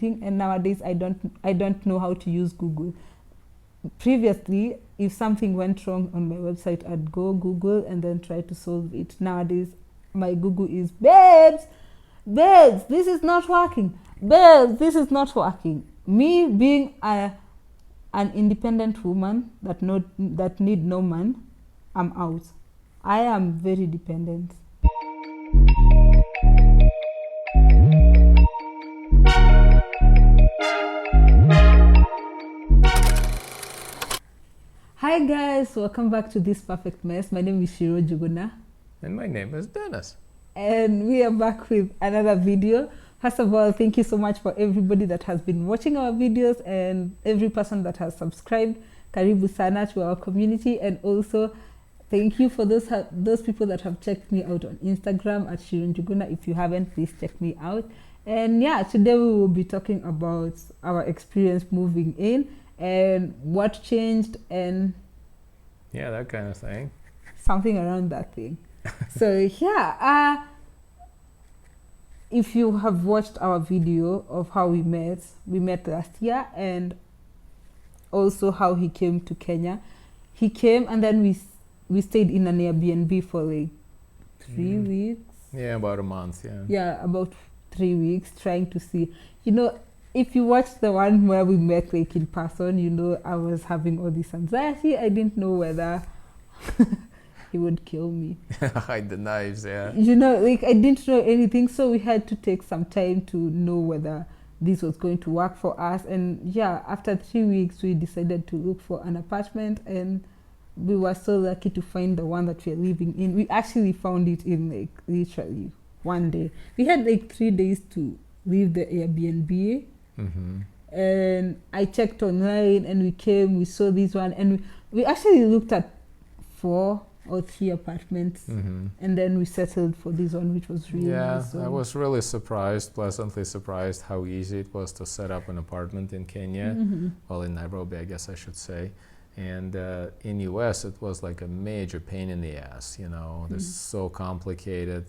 thing, and nowadays I don't know how to use Google. Previously, if something went wrong on my website, I'd go Google and then try to solve it. Nowadays, my Google is, babes, this is not working. Babes, this is not working. Me being an independent woman that need no man, I'm out. I am very dependent. Hi guys, welcome back to This Perfect Mess. My name is Sheeroh. And my name is Dennis. And we are back with another video. First of all, thank you so much for everybody that has been watching our videos and every person that has subscribed. Karibu sana to our community, and also thank you for those people that have checked me out on Instagram at Sheeroh. If you haven't, please check me out. And yeah, today we will be talking about our experience moving in and what changed and yeah, that kind of thing. Something around that thing. So yeah, if you have watched our video of how we met last year, and also how he came to Kenya. He came and then we stayed in an Airbnb for like 3 weeks. Yeah, about a month, yeah. Yeah, about 3 weeks, trying to see. You know, if you watch the one where we met like in person, you know, I was having all this anxiety. I didn't know whether he would kill me. Hide the knives, yeah. You know, like I didn't know anything, so we had to take some time to know whether this was going to work for us. And yeah, after 3 weeks, we decided to look for an apartment, and we were so lucky to find the one that we're living in. We actually found it in like literally one day. We had like 3 days to leave the Airbnb. And I checked online and we saw this one, and we actually looked at 4 or 3 apartments, and then we settled for this one, which was really nice. I was really pleasantly surprised how easy it was to set up an apartment in Kenya. Well, in Nairobi, I guess I should say. And in US, it was like a major pain in the ass, you know. This is so complicated.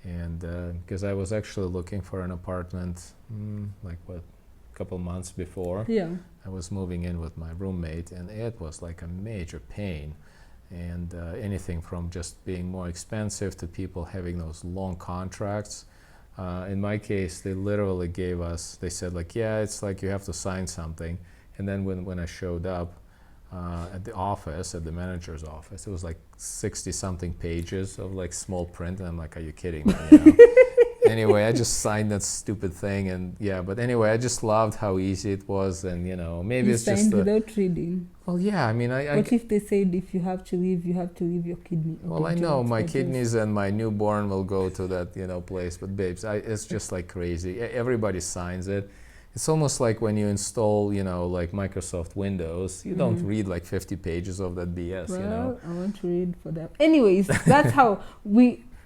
And because I was actually looking for an apartment a couple months before. Yeah. I was moving in with my roommate, and it was like a major pain. And anything from just being more expensive to people having those long contracts. In my case, they literally they said like, yeah, it's like you have to sign something. And then when I showed up at the office, at the manager's office, it was like 60 something pages of like small print. And I'm like, are you kidding me? You know? Anyway, I just signed that stupid thing, and yeah, but anyway, I just loved how easy it was, and you know, maybe you it's just without reading. Well, yeah, I mean, what if they said if you have to leave your kidney? Well, I know my kidneys and my newborn will go to that, you know, place, but babes, it's just like crazy. Everybody signs it. It's almost like when you install, you know, like Microsoft Windows, you don't read like 50 pages of that BS, well, you know. I want to read for that. Anyways, that's how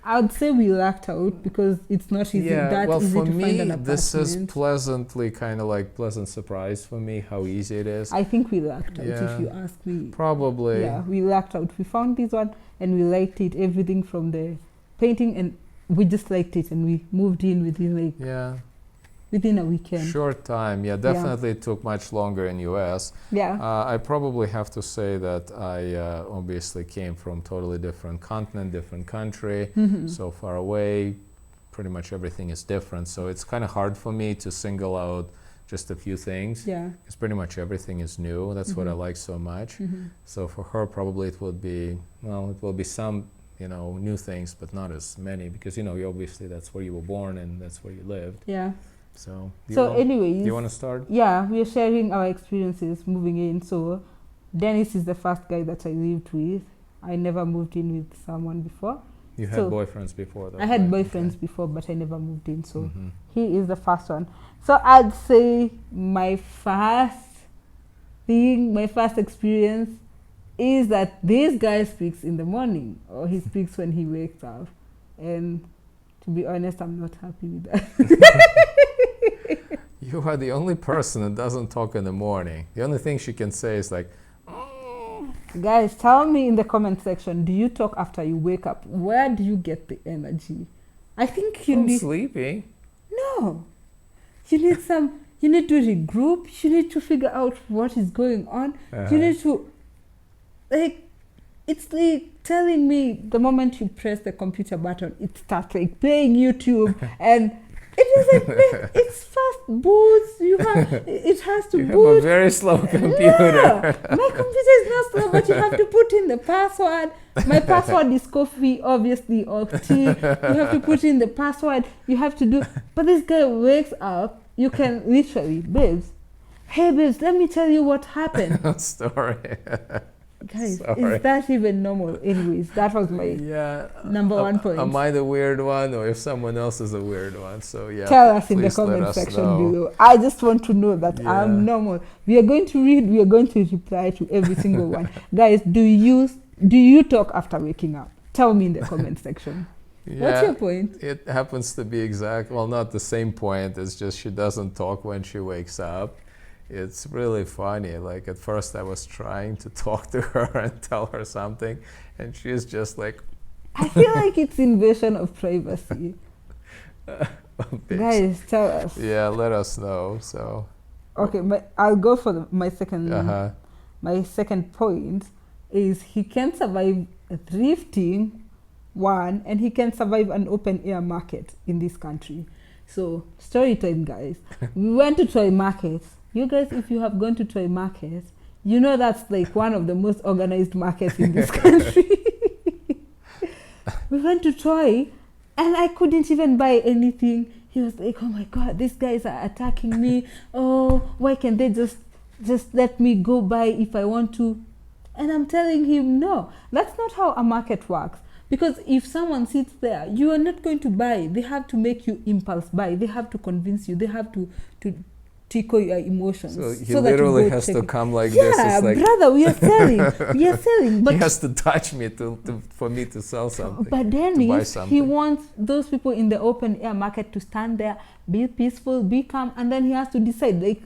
I would say we lucked out, because it's not easy. Yeah, well, easy for to me, find an apartment. this is pleasantly kind of like pleasant surprise for me how easy it is. I think we lucked out, Yeah, if you ask me. Probably. Yeah, we lucked out. We found this one and we liked it. Everything from the painting, and we just liked it, and we moved in within a weekend. Short time, yeah, definitely It took much longer in US. Yeah. I probably have to say that I obviously came from totally different continent, different country, so far away, pretty much everything is different. So it's kind of hard for me to single out just a few things. Yeah. Because pretty much everything is new. That's what I like so much. So for her, probably it will be some, you know, new things, but not as many, because, you know, obviously that's where you were born and that's where you lived. Yeah. So anyways, do you want to start? Yeah, we are sharing our experiences moving in. So Dennis is the first guy that I lived with. I never moved in with someone before. You had boyfriends before, though. I had boyfriends before, but I never moved in. So he is the first one. So I'd say my first experience is that this guy speaks in the morning, or he speaks when he wakes up. And to be honest, I'm not happy with that. You are the only person that doesn't talk in the morning. The only thing she can say is like, Guys, tell me in the comment section, do you talk after you wake up? Where do you get the energy? I think you need... sleeping. No. You need some You need to regroup. You need to figure out what is going on. You need to, like, it's like telling me the moment you press the computer button, it starts like playing YouTube, and it is like it's fast boots. It has to you boot. have a very slow computer. Yeah, my computer is not slow, but you have to put in the password. My password is coffee, obviously, or tea. You have to put in the password. You have to do. But this guy wakes up. You can literally, babes. Hey, babes, let me tell you what happened. Story. Guys, Sorry. is that even normal? Anyways, that was my number one point. Am I the weird one, or if someone else is a weird one? So yeah, tell us in the please let comment us section know. below. I just want to know that Yeah. I'm normal. We are going to read. We are going to reply to every single one. Guys, do you talk after waking up? Tell me in the comment section. Yeah, What's your point? It happens to be not the same point. It's just she doesn't talk when she wakes up. It's really funny. Like at first I was trying to talk to her and tell her something, and she's just like, I feel like it's invasion of privacy. Guys, tell us. yeah, let us know. So Okay, I'll go for my second. uh-huh. My second point is he can survive thrifting, one, and he can survive an open air market in this country. So story time, guys. We went to toy markets. You guys, if you have gone to toy markets, you know that's like one of the most organized markets in this country. We went to toy, and I couldn't even buy anything. He was like, oh my God, these guys are attacking me. Oh, why can't they just let me go buy if I want to? And I'm telling him, no, that's not how a market works. Because if someone sits there, you are not going to buy. They have to make you impulse buy. They have to convince you. They have to tickle your emotions. So he that you literally go has check to it. come like Yeah, this. It's like brother, we are selling. We are selling. But he has to touch me for me to sell something. But then to buy he something. wants those people in the open air market to stand there, be peaceful, be calm, and then he has to decide. Like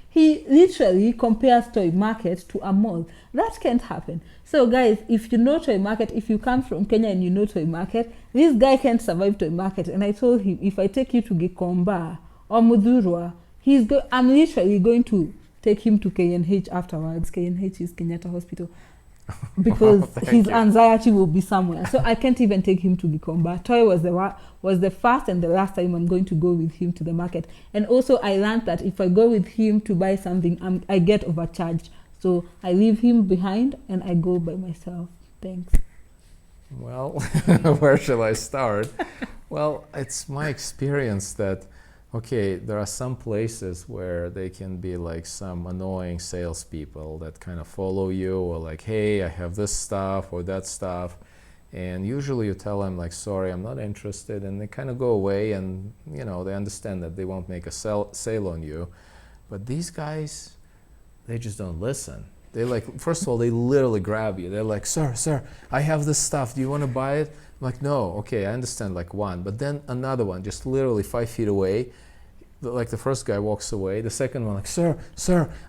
he literally compares toy market to a mall. That can't happen. So guys, if you know toy market, if you come from Kenya and you know toy market, this guy can't survive toy market. And I told him, if I take you to Gikomba or Mudhurwa, I'm literally going to take him to KNH afterwards. KNH is Kenyatta Hospital. Because his anxiety will be somewhere. So I can't even take him to Gikomba. Toy was the first and the last time I'm going to go with him to the market. And also I learned that if I go with him to buy something, I get overcharged. So I leave him behind and I go by myself. Thanks. Well, where shall I start? Well, it's my experience that, okay, there are some places where they can be like some annoying salespeople that kind of follow you, or like, hey, I have this stuff or that stuff. And usually you tell them like, sorry, I'm not interested. And they kind of go away, and you know, they understand that they won't make a sale on you. But these guys, they just don't listen. They like, first of all, they literally grab you. They're like, sir, I have this stuff. Do you want to buy it? I'm like, no, okay, I understand, like one. But then another one, just literally 5 feet away, like the first guy walks away. The second one, like, sir,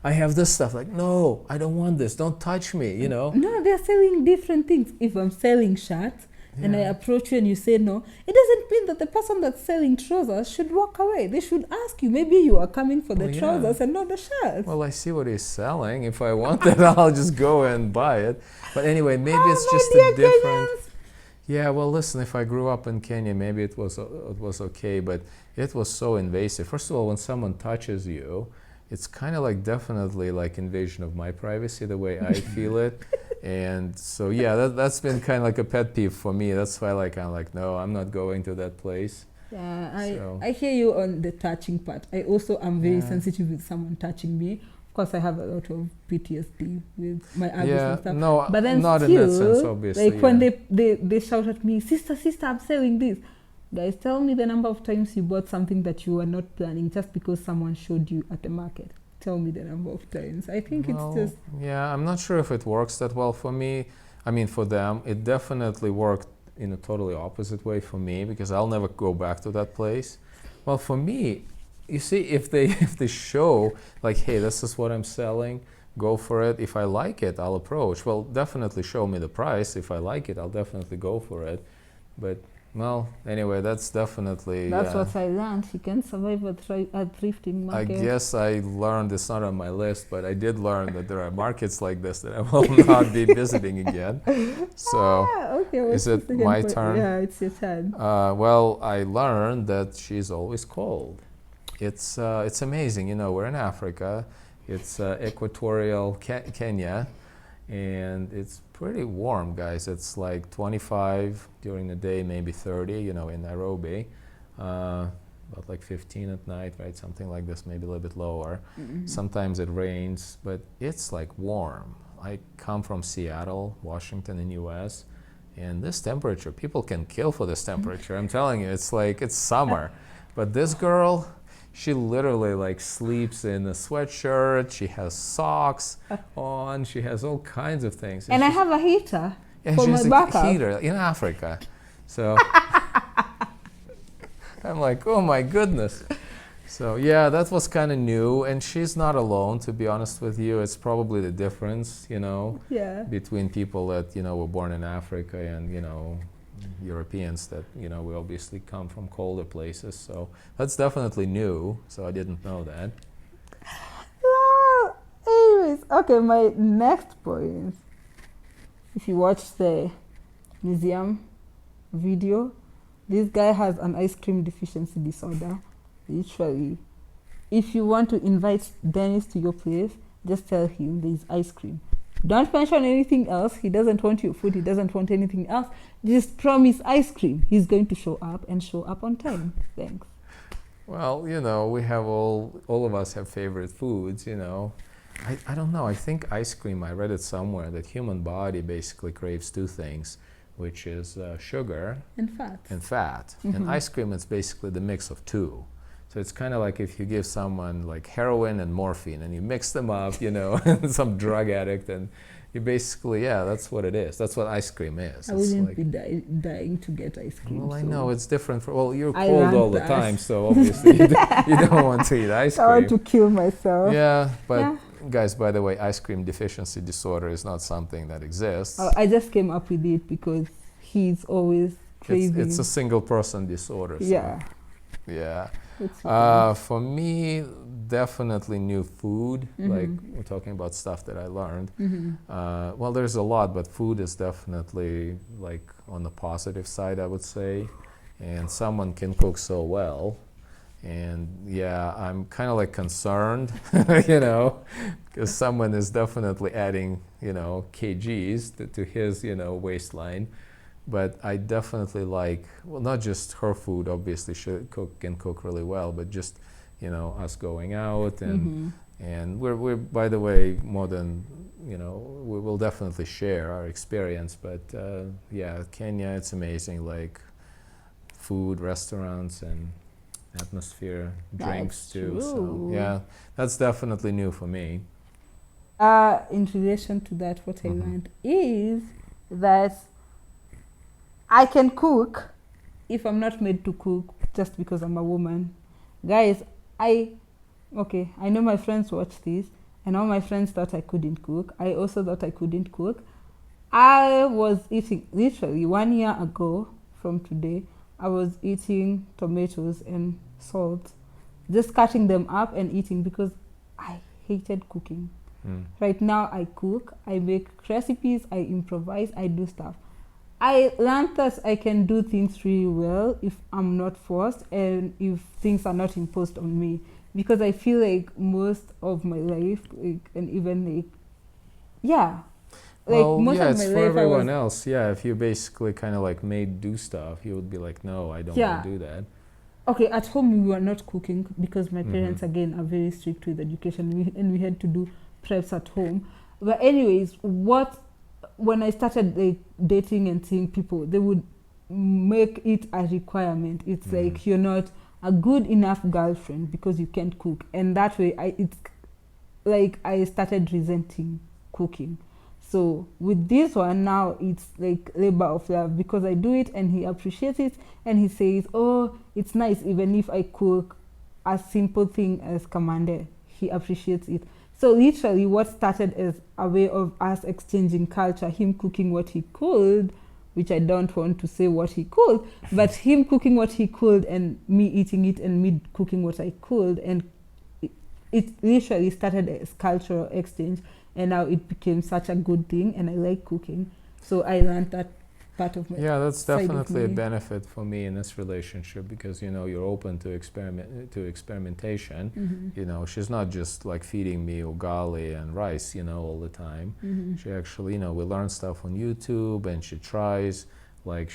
I have this stuff. Like, no, I don't want this. Don't touch me, you know? No, they're selling different things. If I'm selling shirts, and I approach you and you say no, it doesn't mean that the person that's selling trousers should walk away. They should ask you, maybe you are coming for the trousers and not the shirt. Well, I see what he's selling. If I want it, I'll just go and buy it. But anyway, maybe it's just a different... Kenyans. Yeah, well, listen, if I grew up in Kenya, maybe it was okay, but it was so invasive. First of all, when someone touches you, it's kind of like definitely like invasion of my privacy, the way I feel it. And so, yeah, that's been kind of like a pet peeve for me. That's why I'm like, no, I'm not going to that place. Yeah, I hear you on the touching part. I also am very sensitive with someone touching me. Of course, I have a lot of PTSD with my abuse and stuff. No, but then not still, in that sense, obviously. Like when they shout at me, sister, I'm selling this. Guys, tell me the number of times you bought something that you were not planning just because someone showed you at the market. Tell me the number of times. I think it's just... Yeah, I'm not sure if it works that well for me. I mean, for them, it definitely worked in a totally opposite way for me, because I'll never go back to that place. Well, for me, you see, if they show, like, hey, this is what I'm selling, go for it. If I like it, I'll approach. Well, definitely show me the price. If I like it, I'll definitely go for it. But Well, anyway, that's definitely, That's yeah. what I learned. You can survive a thrifting I market. guess I learned, it's not on my list, but I did learn that there are markets like this that I will not be visiting again. So, Okay, is what's the it second my point? turn? Yeah, it's your turn. Well, I learned that she's always cold. It's amazing. You know, we're in Africa. It's equatorial Kenya, and it's pretty warm, guys. It's like 25 during the day, maybe 30. You know, in Nairobi, about like 15 at night, right? Something like this, maybe a little bit lower. Mm-hmm. Sometimes it rains, but it's like warm. I come from Seattle, Washington, in U.S. And this temperature, people can kill for this temperature. I'm telling you, it's like it's summer. But this girl, she literally like sleeps in a sweatshirt. She has socks on. She has all kinds of things. And I have a heater yeah, for she my has a backup. heater in Africa. So I'm like, oh my goodness. So yeah, that was kind of new, and she's not alone. To be honest with you, it's probably the difference, you know, Yeah. between people that were born in Africa and Europeans that we obviously come from colder places. So that's definitely new. So I didn't know that. Well, anyways, okay, my next point. If you watch the museum video, this guy has an ice cream deficiency disorder. Literally, if you want to invite Dennis to your place, just tell him there's ice cream. Don't mention anything else. He doesn't want your food. He doesn't want anything else. Just promise ice cream. He's going to show up and show up on time. Thanks. Well, we have all of us have favorite foods, I don't know. I think ice cream, I read it somewhere, that human body basically craves two things, which is sugar And fat. and fat. And ice cream is basically the mix of two. So it's kind of like if you give someone like heroin and morphine and you mix them up, and some drug addict, and you basically, yeah, that's what it is. That's what ice cream is. I It's wouldn't like, be dying to get ice cream. well, I so know it's different. Well, you're I cold learned all the that. time, so obviously you don't want to eat ice I want to cream. kill myself. Yeah, but Yeah. guys, by the way, ice cream deficiency disorder is not something that exists. I just came up with it because he's always craving. It's a single person disorder. So, Yeah. yeah. It's fine. For me, definitely new food. Like Mhm. we're talking about stuff that I learned. Mhm. Well, there's a lot, but food is definitely like on the positive side, I would say. And someone can cook so well. And yeah, I'm kind of like concerned, because someone is definitely adding, kgs to his, waistline. But I definitely like, well, not just her food, obviously she can cook really well, but just, us going out and we're by the way, more than, we will definitely share our experience. But yeah, Kenya, it's amazing, like food, restaurants, and atmosphere, drinks That's too. So true. yeah, that's definitely new for me. In relation to that, what I Mhm. learned is that I can cook if I'm not made to cook just because I'm a woman. Guys, I know my friends watch this, and all my friends thought I couldn't cook. I also thought I couldn't cook. I was eating, literally 1 year ago from today, I was eating tomatoes and salt, just cutting them up and eating because I hated cooking. Mm. Right now I cook, I make recipes, I improvise, I do stuff. I learned that I can do things really well if I'm not forced and if things are not imposed on me. Because I feel like most of my life, like, and even like, yeah, like Well, most yeah, of it's my for life I everyone was, else. Yeah, if you basically kind of like made do stuff, you would be like, no, I don't Yeah. want to do that. okay, at home we were not cooking because my Mhm. parents again are very strict with education and we had to do preps at home. But anyways, when I started like dating and seeing people, they would make it a requirement. It's Mhm. like you're not a good enough girlfriend because you can't cook, and that way it's like I started resenting cooking. So with this one now, it's like labor of love because I do it and he appreciates it and he says, "Oh, it's nice even if I cook a simple thing as kamande." He appreciates it. So literally, what started as a way of us exchanging culture, him cooking what he could, which I don't want to say what he could, but him cooking what he could and me eating it and me cooking what I could, and it literally started as cultural exchange, and now it became such a good thing, and I like cooking. So I learned that part of my That's side of definitely a me. benefit for me in this relationship, because you're open to experimentation. She's not just like feeding me ugali and rice all the time. She actually we learn stuff on YouTube, and she tries, like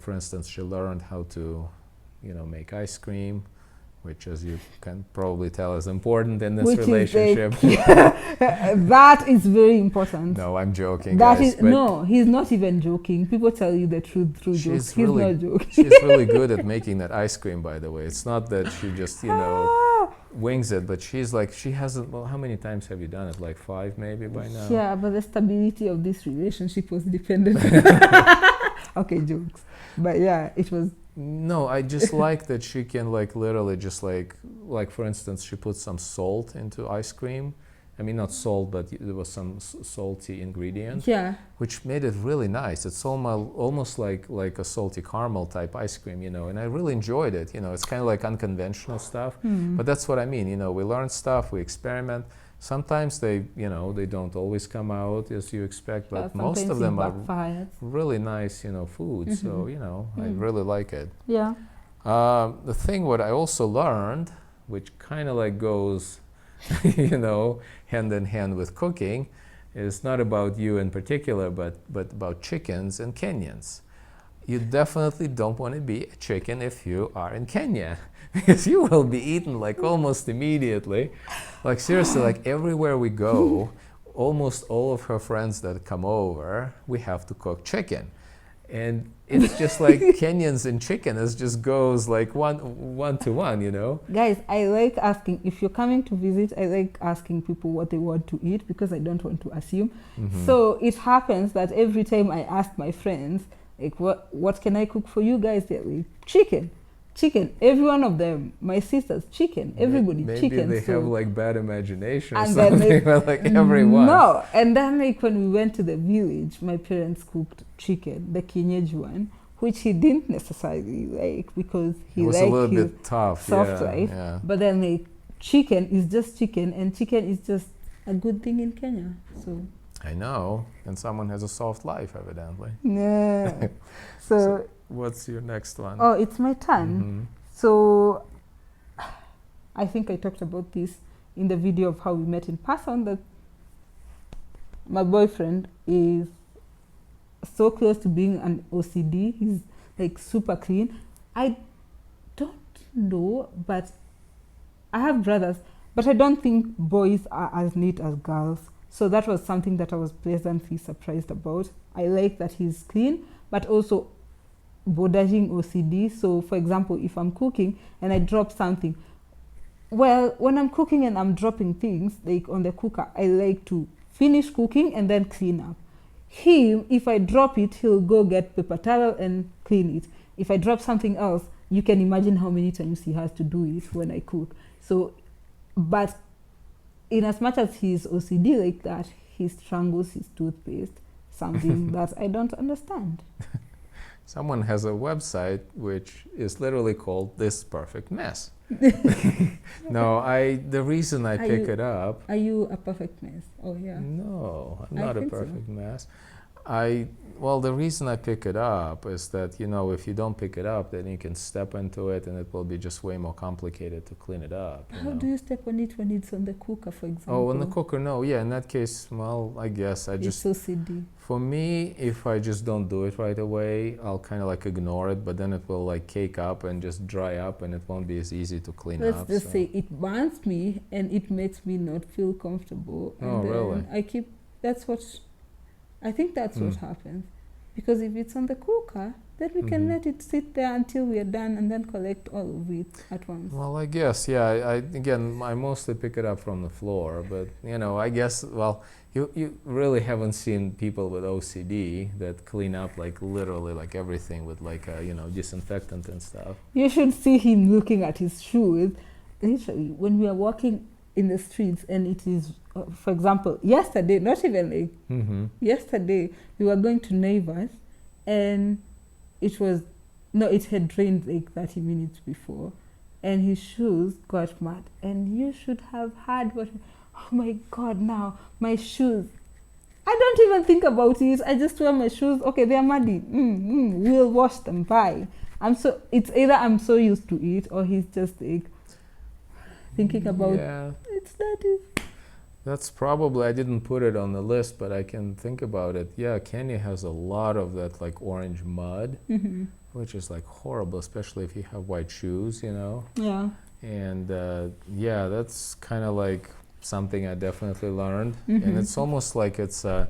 for instance, she learned how to make ice cream, which, as you can probably tell, is important in this Which relationship. That is very important. No, I'm joking, That guys. is no, he's not even joking. People tell you the truth through jokes. He's not joking. She's really good at making that ice cream, by the way. It's not that she just wings it, but she hasn't. Well, how many times have you done it? Like 5 maybe by now. Yeah, but the stability of this relationship was dependent. Okay, jokes. But yeah, it was. No, I just like that she can literally just like for instance, she put some salt into ice cream. I mean, not salt, but there was some salty ingredient. Yeah. Which made it really nice. It's almost like a salty caramel type ice cream, and I really enjoyed it. It's kind of like unconventional stuff, but that's what I mean. We learn stuff, we experiment. Sometimes they don't always come out as you expect, but most of them are really nice, food. So, I really like it. Yeah. The thing what I also learned, which kind of goes, hand in hand with cooking, is not about you in particular, but about chickens and Kenyans. You definitely don't want to be a chicken if you are in Kenya, because you will be eaten almost immediately. Seriously, everywhere we go, almost all of her friends that come over, we have to cook chicken. And it's just like Kenyans and chicken, it just goes one to one, Guys, I like asking, if you're coming to visit, I like asking people what they want to eat, because I don't want to assume. So it happens that every time I ask my friends, what can I cook for you guys? They're like, chicken. Every one of them, my sisters, chicken. Everybody, maybe chicken. Maybe they have bad imagination or and something, but everyone. No, and then when we went to the village, my parents cooked chicken, the kienyeji one, which he didn't necessarily like, because he liked a little bit tough, soft life. Yeah. But then chicken is just chicken, and chicken is just a good thing in Kenya. So I know, and someone has a soft life, evidently. Yeah. So what's your next one? Oh, it's my turn. So I think I talked about this in the video of how we met in person, that my boyfriend is so close to being an OCD. He's super clean. I don't know, but I have brothers, but I don't think boys are as neat as girls. So that was something that I was pleasantly surprised about. I like that he's clean, but also bordering OCD. So for example, if I'm cooking and I drop something, well, when I'm cooking and I'm dropping things on the cooker, I like to finish cooking and then clean up. If I drop it, he'll go get paper towel and clean it. If I drop something else, you can imagine how many times he has to do it when I cook. So, but in as much as he's OCD like that, he strangles his toothpaste, something that I don't understand. Someone has a website which is literally called This Perfect Mess. No, the reason I pick it up... Are you a perfect mess? Oh, yeah. No, I'm not a perfect mess. Well, the reason I pick it up is that, if you don't pick it up, then you can step into it and it will be just way more complicated to clean it up. How do you step on it when it's on the cooker, for example? Oh, on the cooker, no. Yeah, in that case, well, I guess I just... It's OCD. For me, if I just don't do it right away, I'll kind of ignore it, but then it will cake up and just dry up and it won't be as easy to clean up. Let's just say it burns me and it makes me not feel comfortable. Oh, and really? I think that's what happens. Because if it's on the cooker, then we can let it sit there until we are done and then collect all of it at once. Well, I guess, yeah. I mostly pick it up from the floor, but, I guess, well, you really haven't seen people with OCD that clean up literally everything with disinfectant and stuff. You should see him looking at his shoes. Literally, when we are walking in the streets and it is, for example, yesterday, not even yesterday, we were going to neighbors and it had rained like 30 minutes before, and his shoes got mud. And you should have heard what, oh my God, now my shoes. I don't even think about it. I just wear my shoes. Okay, they are muddy. We'll wash them. Bye. It's either I'm so used to it, or he's just like thinking about it's dirty. That's probably, I didn't put it on the list, but I can think about it. Yeah, Kenya has a lot of that like orange mud, which is like horrible, especially if you have white shoes, Yeah. And that's kind of like something I definitely learned. And it's almost like it's kind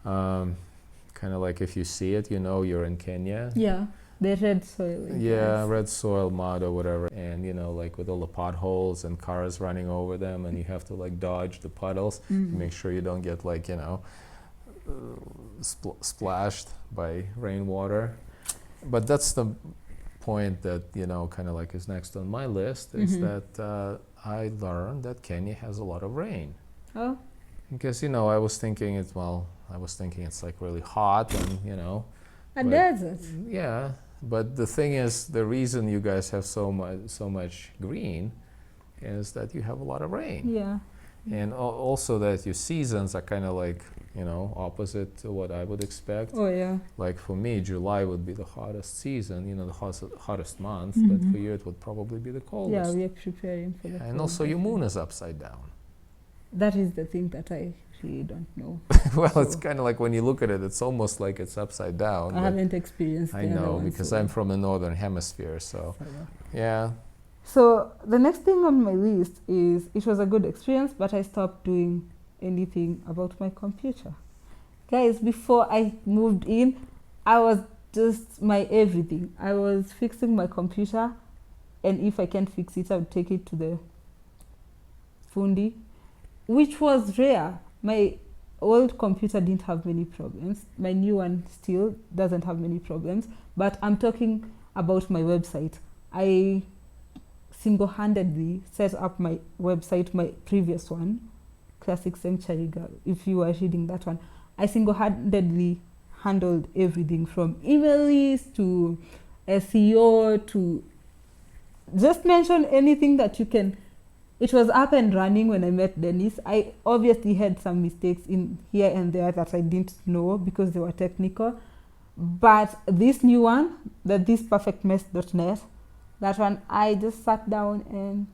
of like if you see it, you're in Kenya. Yeah. The red soil. Yeah, red soil mud or whatever, and like with all the potholes and cars running over them, and you have to like dodge the puddles to make sure you don't get like splashed by rainwater. But that's the point that kind of like is next on my list is that I learned that Kenya has a lot of rain. Oh. Because I was thinking it's like really hot and a desert. Yeah. But the thing is, the reason you guys have so much green is that you have a lot of rain. Yeah. And also that your seasons are kind of like, opposite to what I would expect. Oh, yeah. Like for me, July would be the hottest season, the hottest month, but for you it would probably be the coldest. Yeah, we are preparing for the And also your moon is upside down. That is the thing that I really don't know. Well, it's kind of like when you look at it, it's almost like it's upside down. I haven't experienced it. I know, because I'm from the northern hemisphere, so yeah. So the next thing on my list is, it was a good experience, but I stopped doing anything about my computer. Guys, before I moved in, I was just my everything. I was fixing my computer, and if I can't fix it, I would take it to the fundi, which was rare. My old computer didn't have many problems. My new one still doesn't have many problems, but I'm talking about my website. I single-handedly set up my website, my previous one, Classic Century Girl. If you are reading that one, I single-handedly handled everything from email list to SEO to just mention anything that you can. It was up and running when I met Dennis. I obviously had some mistakes in here and there that I didn't know because they were technical. But this new one, that thisperfectmess.net, that one, I just sat down and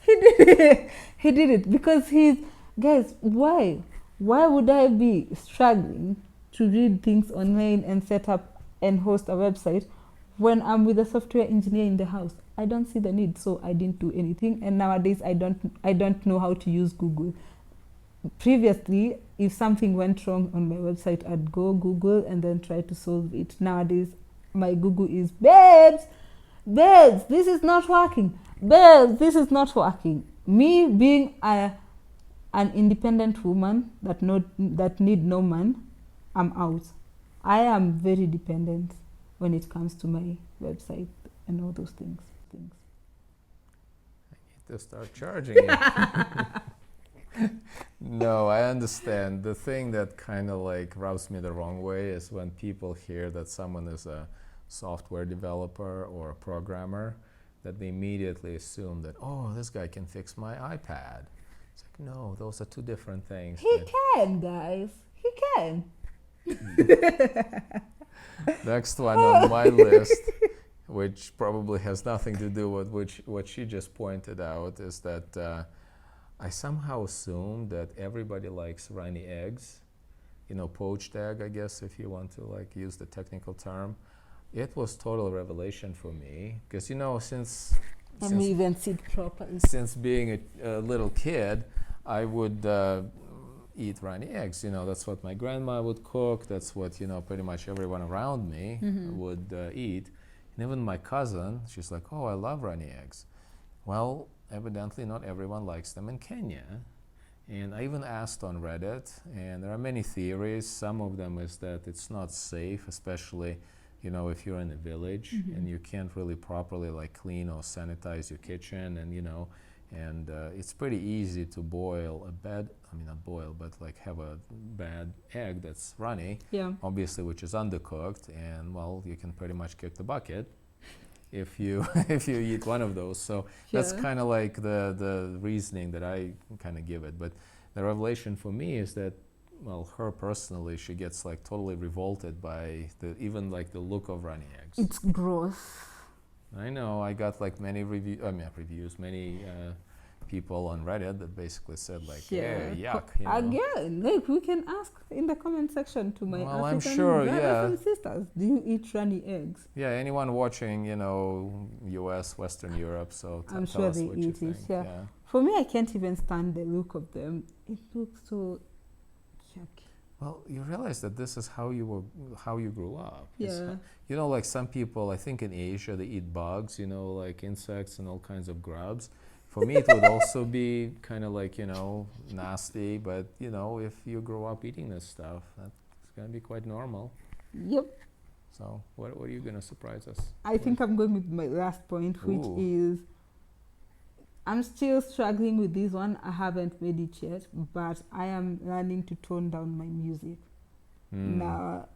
he did it. He did it because guys, why? Why would I be struggling to read things online and set up and host a website when I'm with a software engineer in the house? I don't see the need, so I didn't do anything. And nowadays, I don't know how to use Google. Previously, if something went wrong on my website, I'd go Google and then try to solve it. Nowadays, my Google is, babes, this is not working. Babes, this is not working. Me being an independent woman that need no man, I'm out. I am very dependent when it comes to my website and all those things. I need to start charging you. No, I understand. The thing that kind of like rubs me the wrong way is when people hear that someone is a software developer or a programmer, that they immediately assume that, oh, this guy can fix my iPad. It's like, no, those are two different things. He can, guys. He can. Next one on my list, which probably has nothing to do with what she just pointed out, is that I somehow assume that everybody likes runny eggs, poached egg, I guess, if you want to like use the technical term. It was total revelation for me because since even see it properly. Since being a little kid, I would eat runny eggs. That's what my grandma would cook. That's what pretty much everyone around me would eat. And even my cousin, she's like, "Oh, I love runny eggs." Well, evidently not everyone likes them in Kenya. And I even asked on Reddit, and there are many theories. Some of them is that it's not safe, especially if you're in a village and you can't really properly like clean or sanitize your kitchen, and And it's pretty easy to boil a bad, I mean not boil, but like have a bad egg that's runny, Yeah. obviously, which is undercooked, and well, you can pretty much kick the bucket if you if you eat one of those. So that's Yeah. kind of like the reasoning that I kind of give it. But the revelation for me is that, well, her personally, she gets like totally revolted by the even like the look of runny eggs. It's gross. I know. I got like many reviews, many people on Reddit that basically said like, Yeah. "Yeah, yuck." You know? Again, like we can ask in the comment section to my Well, I'm African sure, brothers yeah. and sisters. Do you eat runny eggs? Yeah, anyone watching, you know, U.S., Western Europe, so I'm tell sure us they what you eat it. think. Yeah. For me, I can't even stand the look of them. It looks so yucky. Well, you realize that this is how you grew up. Yeah. You know, like some people, I think in Asia, they eat bugs, you know, like insects and all kinds of grubs. For me, it would also be kind of like, you know, nasty. But, you know, if you grow up eating this stuff, that's going to be quite normal. Yep. So what are you going to surprise us? I think I'm going with my last point, which Ooh. is I'm still struggling with this one. I haven't made it yet, but I am learning to tone down my music. Now,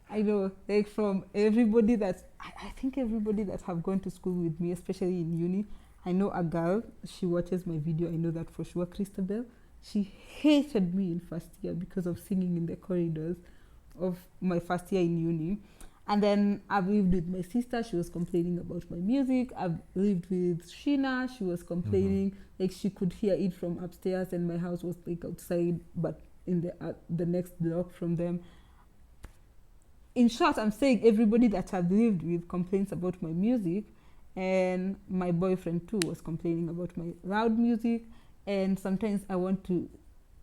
I know, like from everybody I think everybody that have gone to school with me, especially in uni, I know a girl, she watches my video, I know that for sure, Christabel. She hated me in first year because of singing in the corridors of my first year in uni. And then I've lived with my sister, she was complaining about my music. I've lived with Sheena, she was complaining, like she could hear it from upstairs and my house was like outside, but in the next block from them. In short, I'm saying everybody that I've lived with complains about my music, and my boyfriend too was complaining about my loud music. And sometimes I want to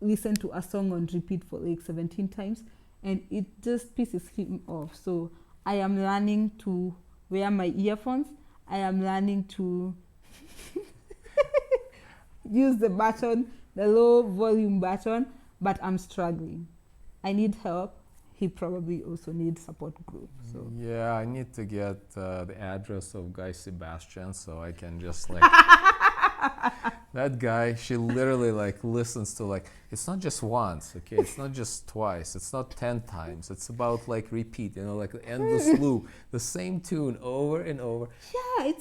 listen to a song on repeat for like 17 times, and it just pisses him off. So I am learning to wear my earphones. I am learning to use the button, the low volume button, but I'm struggling. I need help. He probably also needs support group. So Yeah, I need to get the address of Guy Sebastian so I can just like that guy. She literally like listens to like it's not just once, okay? It's not just twice. It's not 10 times. It's about like repeat, you know, like an endless loop, the same tune over and over. yeah,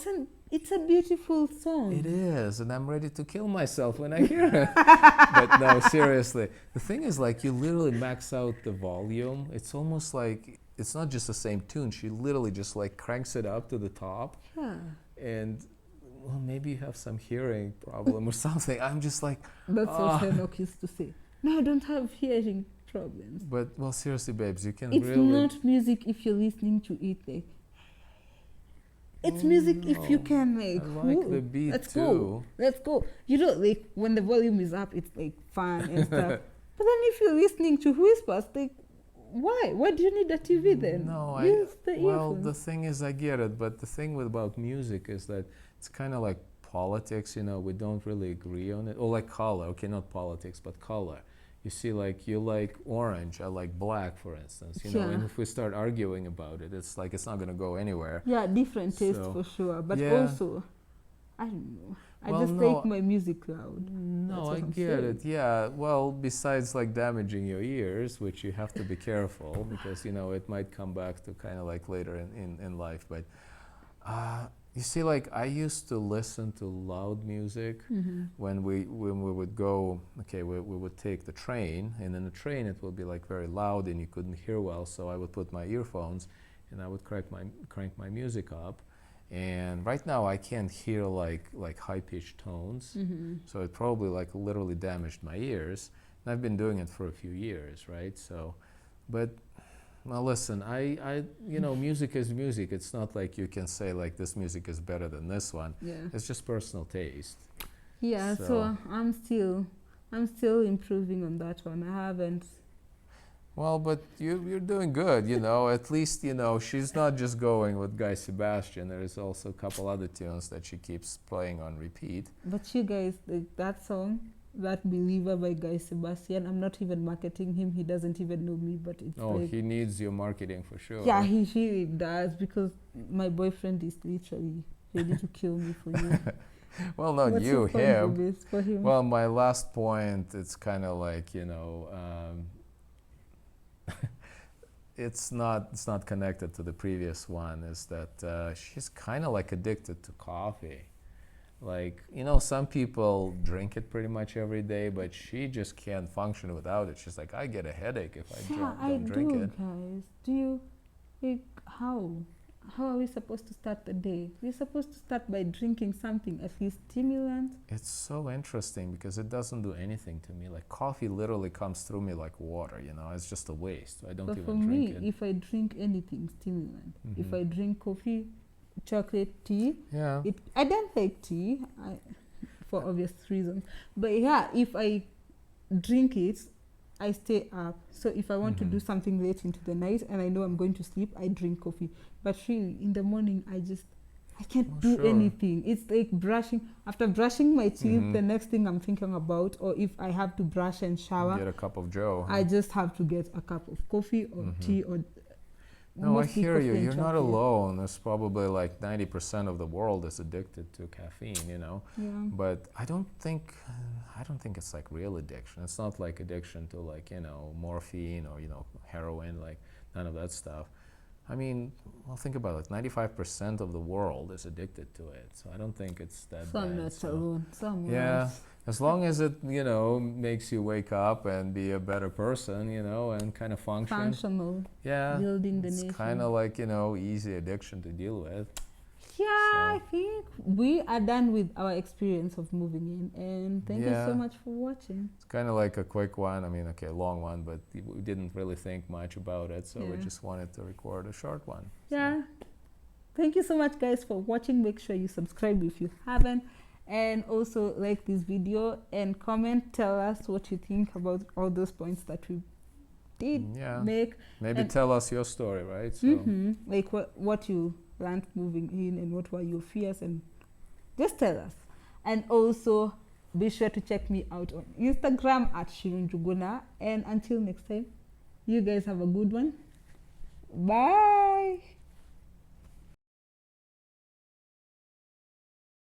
it's a beautiful song. It is, and I'm ready to kill myself when I hear it. But no, seriously, the thing is like you literally max out the volume. It's almost like it's not just the same tune. She literally just like cranks it up to the top. Yeah. And well, maybe you have some hearing problem or something. I'm just like, That's what Enoch used to say. No, I don't have hearing problems. but well, seriously, babes, you can It's really. not music if you're listening to it. Like, it's music if you can like. I like the beat let's too. go. Let's go. You know, like when the volume is up, it's like fun and stuff. But then if you're listening to whispers, like, why? Why do you need a TV then? No, Use the well, earphones. the thing is, I get it, but the thing about music is that it's kind of like politics. You know, we don't really agree on it. Or like color. Okay, not politics, but color. You see, like you like orange, I like black, for instance. You know, Yeah. and if we start arguing about it, it's like it's not going to go anywhere. Yeah, different taste So, for sure. But yeah. also, I don't know. I Well, just no, like my music loud. That's No, what I I'm get saying. it. Yeah. Well, besides like damaging your ears, which you have to be careful because you know it might come back to kind of like later in life. But you see, like I used to listen to loud music when we would go. Okay, we would take the train, and in the train it would be like very loud and you couldn't hear well. So I would put my earphones, and I would crank my music up. And right now I can't hear like high pitched tones, so it probably like literally damaged my ears. And I've been doing it for a few years, right? So, but well, listen, I you know, music is music. It's not like you can say like this music is better than this one. Yeah. It's just personal taste. Yeah, so I'm still improving on that one. I haven't. Well, but you're doing good, you know. At least, you know, she's not just going with Guy Sebastian. There is also a couple other tunes that she keeps playing on repeat. But you guys, like that song, That Believer by Guy Sebastian, I'm not even marketing him. He doesn't even know me, but it's Oh, like, he needs your marketing for sure. yeah, he really does, because my boyfriend is literally ready to kill me for you. Well, not What's you, your point him. of this for him? Well, my last point, it's kind of like, it's not connected to the previous one, is that she's kind of like addicted to coffee. Like, some people drink it pretty much every day, but she just can't function without it. She's like, I get a headache if I Yeah, I don't drink do, it. guys. Do you, like, how? How are we supposed to start the day? We're supposed to start by drinking something, at least stimulant. It's so interesting because it doesn't do anything to me. Like, coffee literally comes through me like water, it's just a waste. I don't But for even drink me, it. if I drink anything stimulant, if Mhm. I drink coffee, chocolate, tea, Yeah. I don't like tea for obvious reasons. But yeah, if I drink it, I stay up. So if I want to Mhm. do something late into the night and I know I'm going to sleep, I drink coffee. But really, in the morning, I can't Oh, do sure. anything. It's like brushing. After brushing my teeth, Mhm. the next thing I'm thinking about, or if I have to brush and shower, Get a cup of Joe. I just have to get a cup of coffee or Mhm. tea or No, I mostly hear coffee you. and You're not chocolate. alone. There's probably like 90% of the world is addicted to caffeine. Yeah. But I don't think it's like real addiction. It's not like addiction to like, morphine or, heroin, like none of that stuff. I mean, well, think about it. 95% of the world is addicted to it. So I don't think it's that Some bad. not So, alone. Some yeah, else. as long as it, makes you wake up and be a better person, and kind of function. Functional. Yeah, Building the it's nation. kind of like, easy addiction to deal with. Yeah, So- I think we are done with our experience of moving in. And thank you Yeah. so much for watching. It's kind of like a quick one. I mean, okay, a long one, but we didn't really think much about it, so we Yeah. just wanted to record a short one. So- Yeah. Thank you so much, guys, for watching. Make sure you subscribe if you haven't. And also like this video and comment. Tell us what you think about all those points that we did Yeah. make. Maybe And- tell us your story, right? So, Like what you learned moving in and what were your fears, and just tell us. And also be sure to check me out on Instagram at Sheeroh. And until next time, you guys have a good one. Bye.